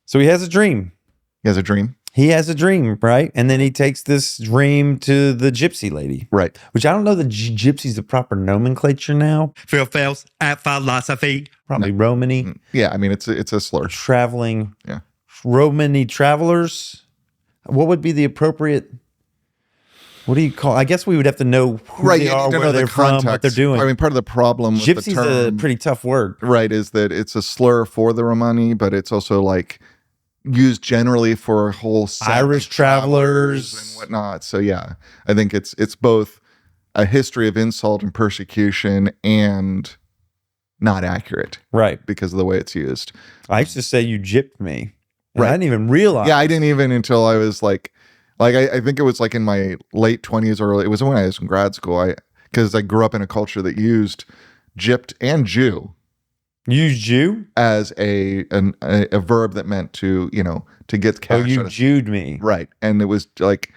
So he has a dream. He has a dream. He has a dream, right? And then he takes this dream to the gypsy lady. Right. Which I don't know that gypsy's the proper nomenclature now. Phails at philosophy. Probably Romany. Yeah, I mean, it's a slur. Traveling. Yeah. Romany travelers. What would be the appropriate... What do you call? I guess we would have to know who they are, where they're from, what they're doing. I mean, part of the problem with Gypsy's the term, a pretty tough word. right, is that it's a slur for the Romani, but it's also like used generally for a whole set Irish of travelers travelers and whatnot. So yeah, I think it's both a history of insult and persecution and not accurate, right? because of the way it's used. I used to say you gypped me. Right. I didn't even realize. Yeah, I didn't even until I was like I think it was like in my late 20s or it was when I was in grad school. Because I grew up in a culture that used gypped and Jew. Use Jew As a verb that meant to get cash. Oh, you Jewed me. Right. And it was like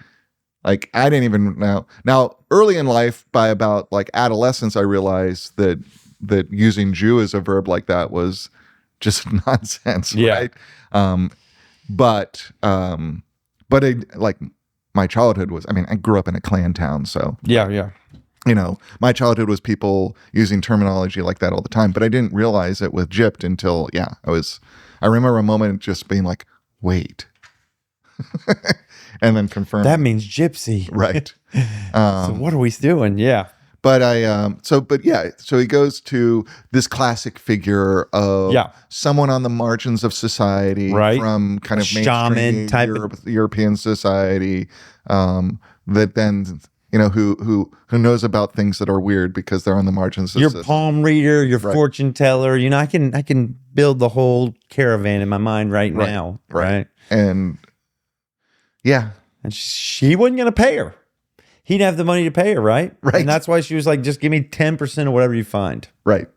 I didn't even know. Now, early in life, by about like adolescence, I realized that using Jew as a verb like that was just nonsense. Yeah. Right. But my childhood was, I mean, I grew up in a Klan town. So Yeah. my childhood was people using terminology like that all the time, but I didn't realize it with gypped until, I remember a moment just being like, wait, and then confirm. That means gypsy. Right. So what are we doing? Yeah. But so he goes to this classic figure of someone on the margins of society, right, from kind of shaman mainstream type European society, that then who knows about things that are weird because they're on the margins of your society. palm reader, your fortune teller. I can build the whole caravan in my mind right now. Right. And yeah. And she wasn't going to pay her. He'd have the money to pay her, right? Right. And that's why she was like, just give me 10% of whatever you find. Right.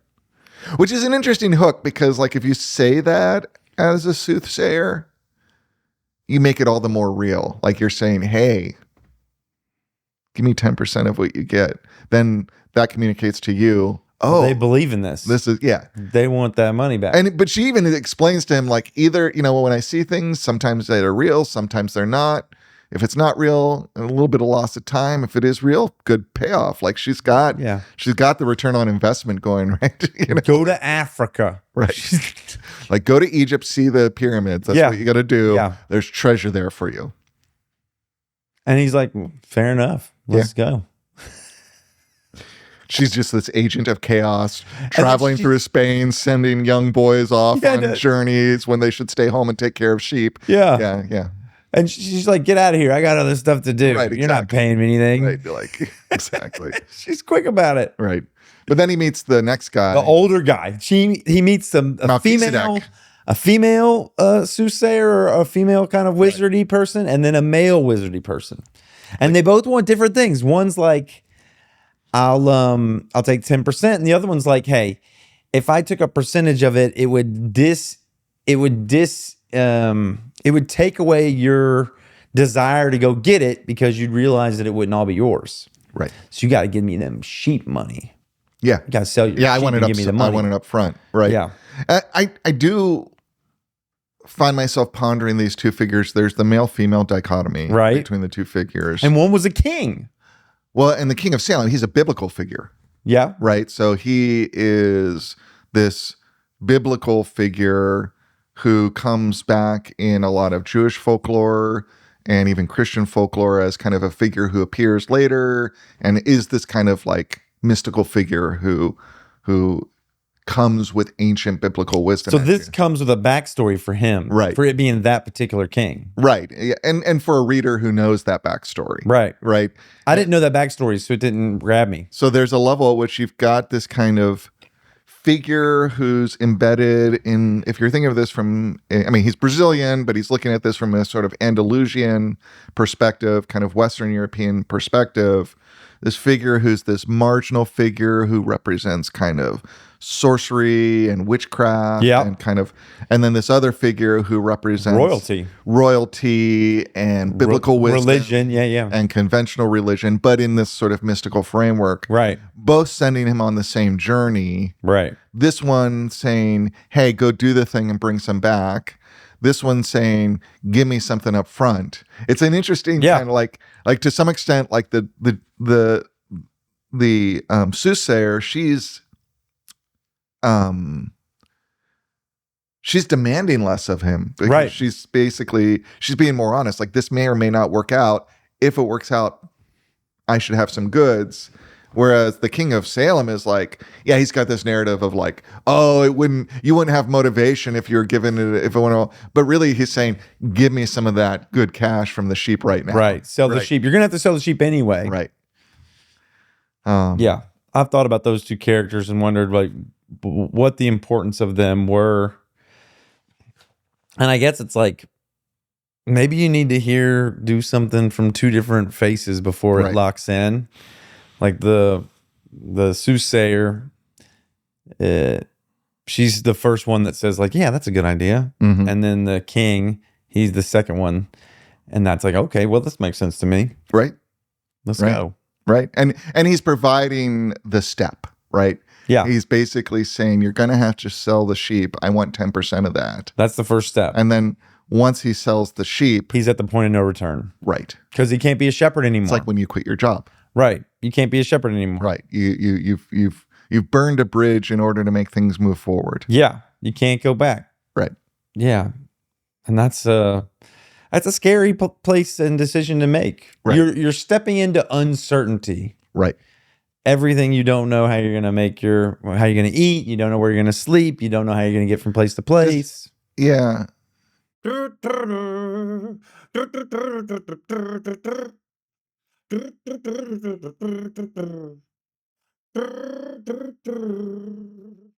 Which is an interesting hook because, like, if you say that as a soothsayer, you make it all the more real. Like you're saying, hey, give me 10% of what you get. Then that communicates to you, oh, they believe in this. This is, yeah. They want that money back. But she even explains to him, like, either, when I see things, sometimes they're real, sometimes they're not. If it's not real, a little bit of loss of time. If it is real, good payoff. Like she's got the return on investment going, right? Go to Africa. Right. Like go to Egypt, see the pyramids. That's what you got to do. Yeah. There's treasure there for you. And he's like, fair enough. Let's go. She's just this agent of chaos, traveling through Spain, sending young boys off on journeys when they should stay home and take care of sheep. Yeah. Yeah. And she's like, get out of here. I got other stuff to do. Right, You're not paying me anything. Right. Like, exactly. She's quick about it. Right. But then he meets the next guy. The older guy. He meets a female soothsayer or a female kind of wizardy person, and then a male wizardy person. And they both want different things. One's like, I'll take 10%. And the other one's like, hey, if I took a percentage of it, it would take away your desire to go get it because you'd realize that it wouldn't all be yours. Right. So you got to give me them sheep money. Yeah. You got to sell your sheep. I want it up front. Right. Yeah. I do find myself pondering these two figures. There's the male-female dichotomy between the two figures. And one was a king. Well, and the king of Salem, he's a biblical figure. Yeah. Right. So he is this biblical figure who comes back in a lot of Jewish folklore and even Christian folklore as kind of a figure who appears later and is this kind of like mystical figure who comes with ancient biblical wisdom. So this comes with a backstory for him, right? For it being that particular king, right? And for a reader who knows that backstory, right? I didn't know that backstory, so it didn't grab me. So there's a level at which you've got this kind of figure who's embedded in, if you're thinking of this from, I mean, he's Brazilian, but he's looking at this from a sort of Andalusian perspective, kind of Western European perspective. This figure who's this marginal figure who represents kind of sorcery and witchcraft and kind of, and then this other figure who represents royalty and biblical wisdom, religion, and conventional religion, but in this sort of mystical framework, right? Both sending him on the same journey, right? This one saying, "Hey, go do the thing and bring some back." This one's saying, "Give me something up front." It's an interesting kind of like to some extent, like the soothsayer. She's demanding less of him, because right? she's being more honest. Like, this may or may not work out. If it works out, I should have some goods. Whereas the king of Salem is like, yeah, he's got this narrative of like, oh, you wouldn't have motivation if you're given it, if it went all, but really he's saying, give me some of that good cash from the sheep right now. Right. Sell the sheep. You're going to have to sell the sheep anyway. Right. Yeah. I've thought about those two characters and wondered like what the importance of them were. And I guess it's like, maybe you need to do something from two different faces before it locks in. Like the soothsayer, she's the first one that says like, yeah, that's a good idea. Mm-hmm. And then the king, he's the second one. And that's like, okay, well, this makes sense to me. Right. Let's go. Right. And he's providing the step, right? Yeah. He's basically saying, you're going to have to sell the sheep. I want 10% of that. That's the first step. And then once he sells the sheep, he's at the point of no return. Right. Because he can't be a shepherd anymore. It's like when you quit your job. Right. You can't be a shepherd anymore. Right. You've burned a bridge in order to make things move forward. Yeah. You can't go back. Right. Yeah. And that's a scary place and decision to make. Right. You're stepping into uncertainty. Right. Everything, you don't know how you're going to how you're going to eat. You don't know where you're going to sleep. You don't know how you're going to get from place to place. Yeah.